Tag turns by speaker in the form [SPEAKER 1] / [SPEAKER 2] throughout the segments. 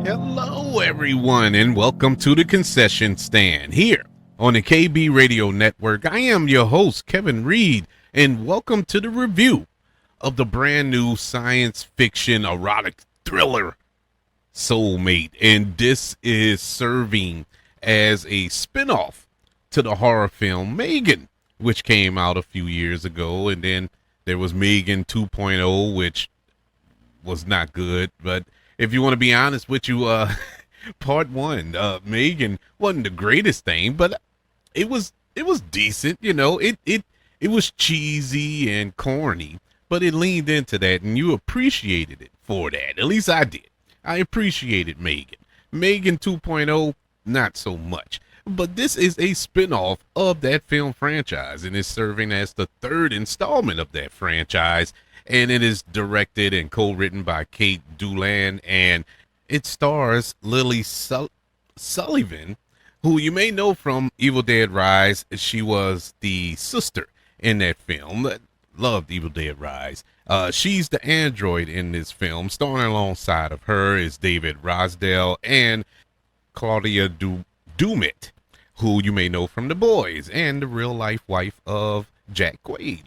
[SPEAKER 1] Hello, everyone, and welcome to the concession stand here on the KB Radio Network. I am your host, Kevin Reid, and welcome to the review of the brand new science fiction erotic thriller, Soulmate. And this is serving as a spinoff to the horror film Megan, which came out a few years ago. And then there was Megan 2.0, which was not good, but if you want to be honest with you, part one, Megan wasn't the greatest thing, but it was decent. It was cheesy and corny, but it leaned into that, and you appreciated it for that. At least I did. I appreciated Megan. Megan 2.0, not so much. But this is a spinoff of that film franchise, and is serving as the third installment of that franchise. And it is directed and co-written by Kate Doolan, and it stars Lily Sullivan, who you may know from Evil Dead Rise. She was the sister in that film. Loved Evil Dead Rise. She's the android in this film. Starring alongside of her is David Rosdell and Claudia Dumit, who you may know from The Boys and the real-life wife of Jack Quaid,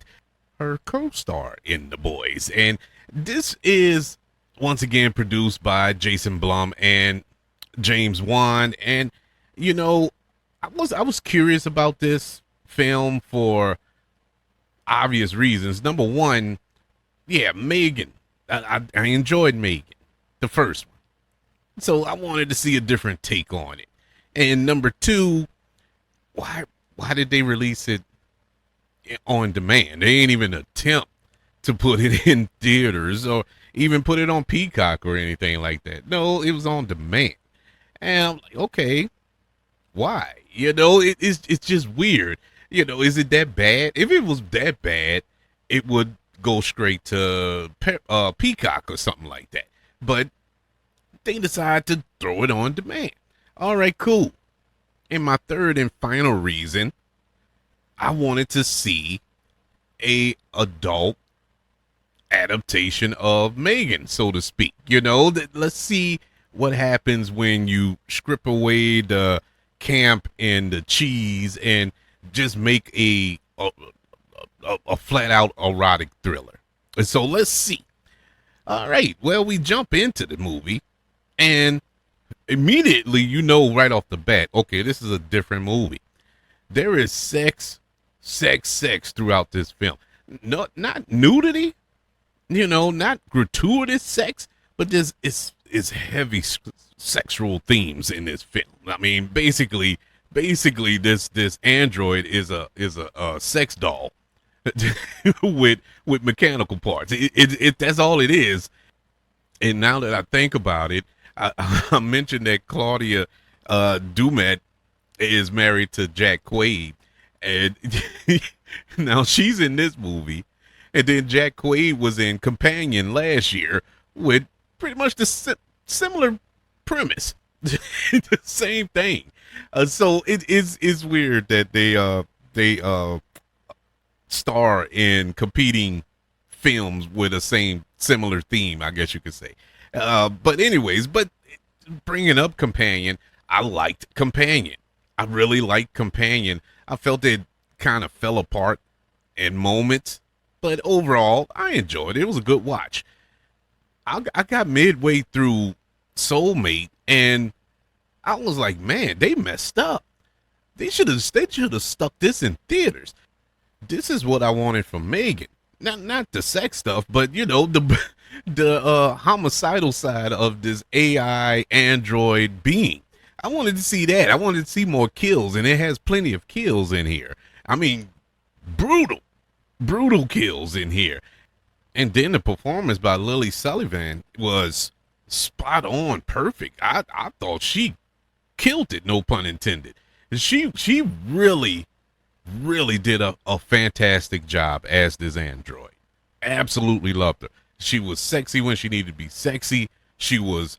[SPEAKER 1] her co-star in The Boys. And this is once again produced by Jason Blum and James Wan. And I was curious about this film for obvious reasons. Number one, yeah, Megan. I enjoyed Megan, the first one, so I wanted to see a different take on it. And number two, why did they release it on demand? They ain't even attempt to put it in theaters or even put it on Peacock or anything like that. No, it was on demand. And I'm like, okay, why? It's just weird. Is it that bad? If it was that bad, it would go straight to Peacock or something like that. But they decide to throw it on demand. All right, cool. And my third and final reason, I wanted to see a adult adaptation of Megan, so to speak. Let's see what happens when you strip away the camp and the cheese and just make a flat out erotic thriller. And so let's see. All right. Well, we jump into the movie, and immediately right off the bat, okay, this is a different movie. There is sex throughout this film. Not nudity, not gratuitous sex, but it's heavy sexual themes in this film. I mean, basically this android is a sex doll with mechanical parts. It that's all it is. And now that I think about it, I mentioned that Claudia Dumet is married to Jack Quaid, and now she's in this movie, and then Jack Quaid was in Companion last year with pretty much the similar premise, the same thing. So it's weird that they star in competing films with a similar theme, I guess you could say. But bringing up Companion, I liked Companion. I really liked Companion. I felt it kind of fell apart in moments, but overall, I enjoyed it. It was a good watch. I got midway through Soulmate, and I was like, man, they messed up. They should have stuck this in theaters. This is what I wanted from Megan. Not the sex stuff, but the homicidal side of this AI android being. I wanted to see that. I wanted to see more kills, and it has plenty of kills in here. I mean, brutal kills in here. And then the performance by Lily Sullivan was spot on, perfect. I thought she killed it, no pun intended. She really did a fantastic job as this android. Absolutely loved her. She was sexy when she needed to be sexy. She was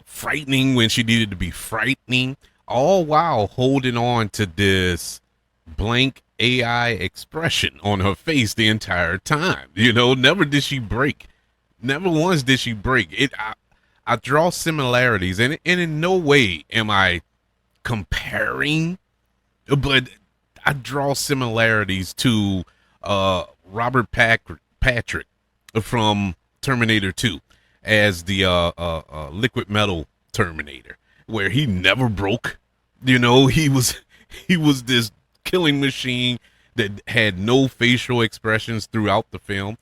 [SPEAKER 1] frightening when she needed to be frightening, all while holding on to this blank AI expression on her face the entire time. Never did she break. Never once did she break it. I draw similarities, and in no way am I comparing, but I draw similarities to Robert Patrick from Terminator 2 as the liquid metal Terminator, where he never broke. You know, he was this killing machine that had no facial expressions throughout the film.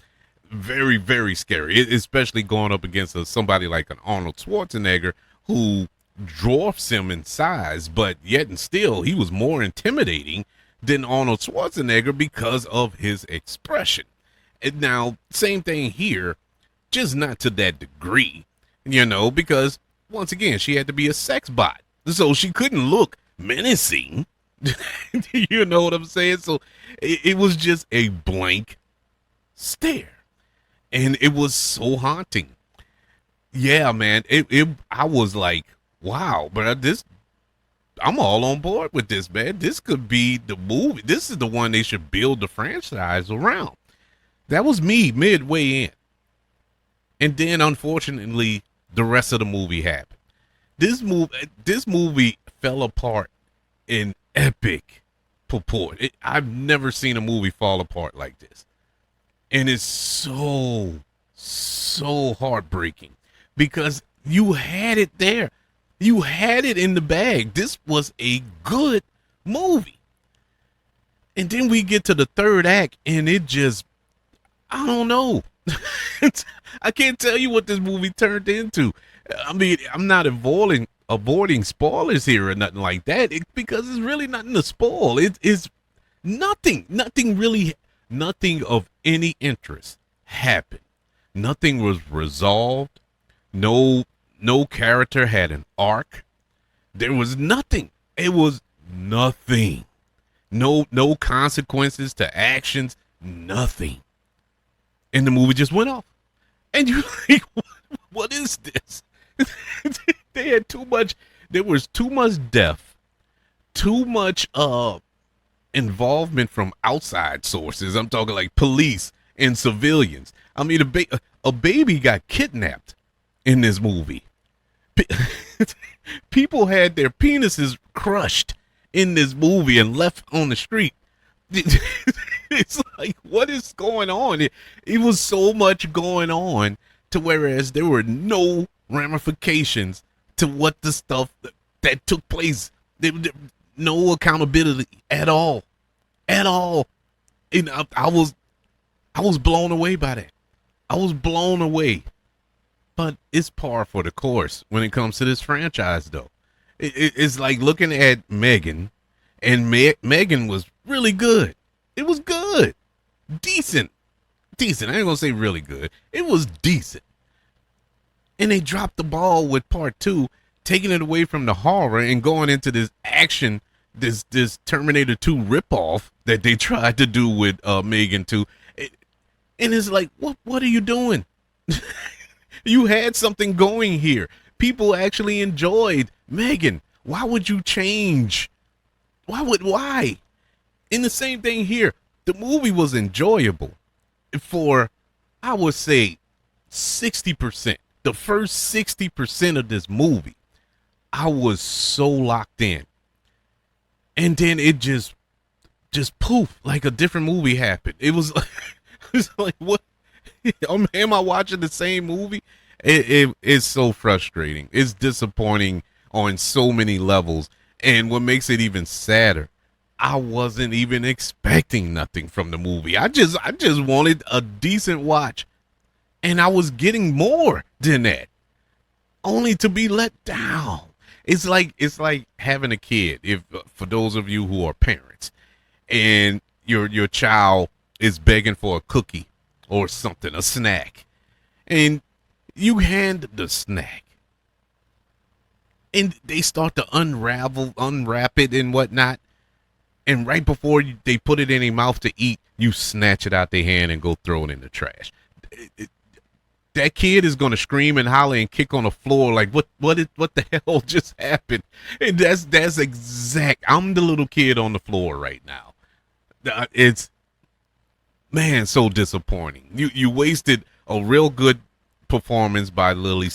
[SPEAKER 1] Very, very scary, especially going up against somebody like an Arnold Schwarzenegger, who dwarfs him in size, but yet and still he was more intimidating than Arnold Schwarzenegger because of his expression. And now, same thing here, just not to that degree, you know, because once again, she had to be a sex bot, so she couldn't look menacing. You know what I'm saying? So it was just a blank stare. And it was so haunting. Yeah, man. I was like, wow, but I'm all on board with this, man. This could be the movie. This is the one they should build the franchise around. That was me midway in. And then unfortunately, the rest of the movie happened. This movie fell apart in epic purport. I've never seen a movie fall apart like this. And it's so heartbreaking because you had it there. You had it in the bag. This was a good movie. And then we get to the third act and it just, I don't know. I can't tell you what this movie turned into. I mean, I'm not avoiding spoilers here or nothing like that because it's really nothing to spoil. It's nothing of any interest happened. Nothing was resolved. No character had an arc. There was nothing. It was nothing. No consequences to actions. Nothing. And the movie just went off. And you're like, what is this? They had too much. There was too much death. Too much involvement from outside sources. I'm talking like police and civilians. I mean, a baby got kidnapped in this movie. People had their penises crushed in this movie and left on the street. It's like, what is going on? It was so much going on to whereas there were no ramifications to what the stuff that took place. No accountability at all. And I was blown away by that. I was blown away. But it's par for the course when it comes to this franchise, though. It's like looking at Megan, and Megan was really good. It was good. Decent. I ain't gonna say really good. It was decent. And they dropped the ball with part 2, taking it away from the horror and going into this action, this Terminator 2 ripoff that they tried to do with Megan 2. And it's like, what are you doing? You had something going here. People actually enjoyed Megan. Why would you change? Why? And the same thing here. The movie was enjoyable for, I would say, 60%. The first 60% of this movie, I was so locked in. And then it just poof, like a different movie happened. It was like, what? Am I watching the same movie? It's so frustrating. It's disappointing on so many levels. And what makes it even sadder, I wasn't even expecting nothing from the movie. I just wanted a decent watch. And I was getting more than that, only to be let down. It's like having a kid. If for those of you who are parents, and your child is begging for a cookie or something, a snack, and you hand the snack, and they start to unwrap it and whatnot, and right before they put it in their mouth to eat, you snatch it out their hand and go throw it in the trash. That kid is gonna scream and holler and kick on the floor like, what the hell just happened? And that's exact. I'm the little kid on the floor right now. It's, man, so disappointing. You wasted a real good performance by Lily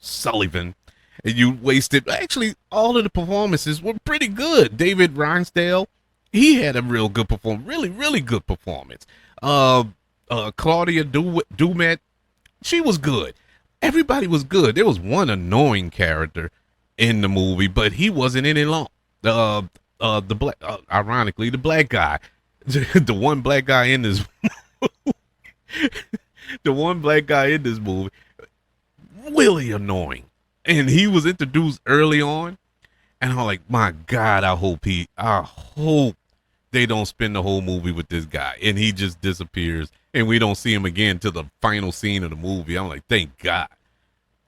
[SPEAKER 1] Sullivan. And you wasted, actually, all of the performances were pretty good. David Rhinsdale, he had a real good performance, really, really good performance. Claudia Dumet, she was good. Everybody was good. There was one annoying character in the movie, but he wasn't in it long. The black, ironically, the black guy, the one black guy in this, the one black guy in this movie, really annoying. And he was introduced early on, and I'm like, my God, I hope they don't spend the whole movie with this guy, and he just disappears, and we don't see him again till the final scene of the movie. I'm like, thank God.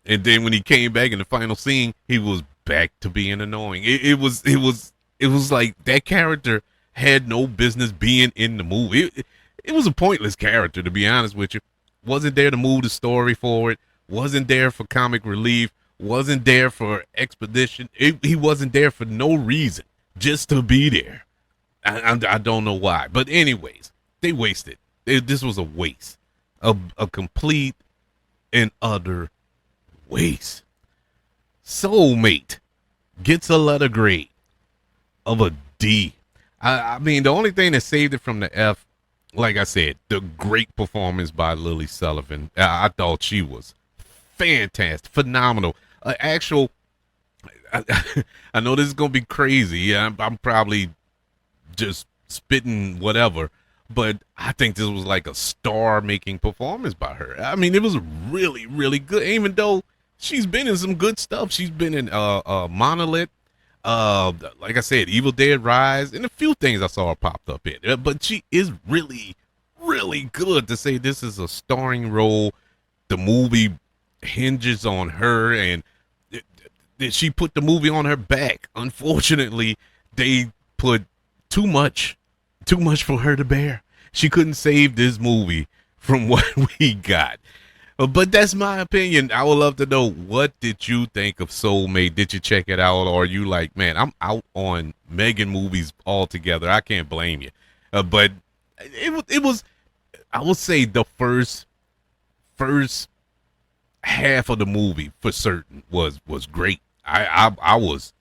[SPEAKER 1] And then when he came back in the final scene, he was back to being annoying. It was like that character had no business being in the movie. It was a pointless character, to be honest with you. Wasn't there to move the story forward. Wasn't there for comic relief. Wasn't there for expedition. He wasn't there for no reason, just to be there. I don't know why. But anyways, they wasted. This was a waste. A complete and utter waste. Soulmate gets a letter grade of a D. I mean, the only thing that saved it from the F, like I said, the great performance by Lily Sullivan. I thought she was fantastic, phenomenal. I know this is gonna be crazy. I'm probably just spitting whatever, but I think this was like a star-making performance by her. I mean, it was really, really good. Even though she's been in some good stuff, she's been in Monolith, like I said, Evil Dead Rise, and a few things I saw her popped up in. But she is really, really good. To say this is a starring role, the movie hinges on her, and she put the movie on her back. Unfortunately, they put too much for her to bear. She couldn't save this movie from what we got. But that's my opinion. I would love to know, what did you think of Soulmate? Did you check it out, or are you like, man, I'm out on Megan movies altogether? I can't blame you. But it was, I would say, the first half of the movie for certain was great. I was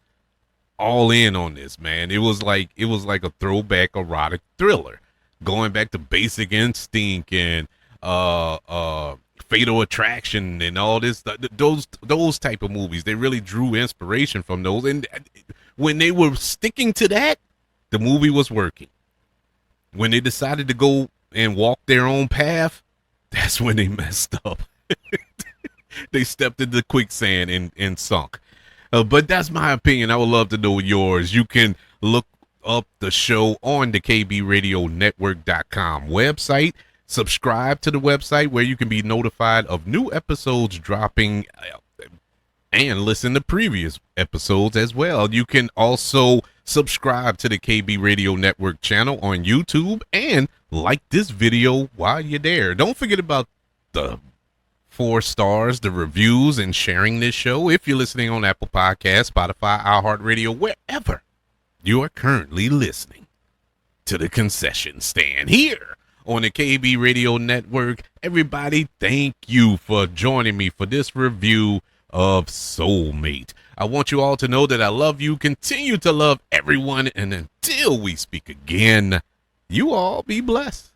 [SPEAKER 1] all in on this, man. It was like a throwback erotic thriller, going back to Basic Instinct and Fatal Attraction and all this. Those type of movies, they really drew inspiration from those. And when they were sticking to that, the movie was working. When they decided to go and walk their own path, that's when they messed up. They stepped into quicksand and sunk. But that's my opinion. I would love to know yours. You can look up the show on the kbradionetwork.com website. Subscribe to the website where you can be notified of new episodes dropping and listen to previous episodes as well. You can also subscribe to the KB Radio Network channel on YouTube and like this video while you're there. Don't forget about the 4 stars, the reviews, and sharing this show if you're listening on Apple Podcasts, Spotify, iHeartRadio, wherever you are currently listening to the concession stand here on the KB Radio Network. Everybody, thank you for joining me for this review of Soulmate. I want you all to know that I love you, continue to love everyone, and until we speak again, you all be blessed.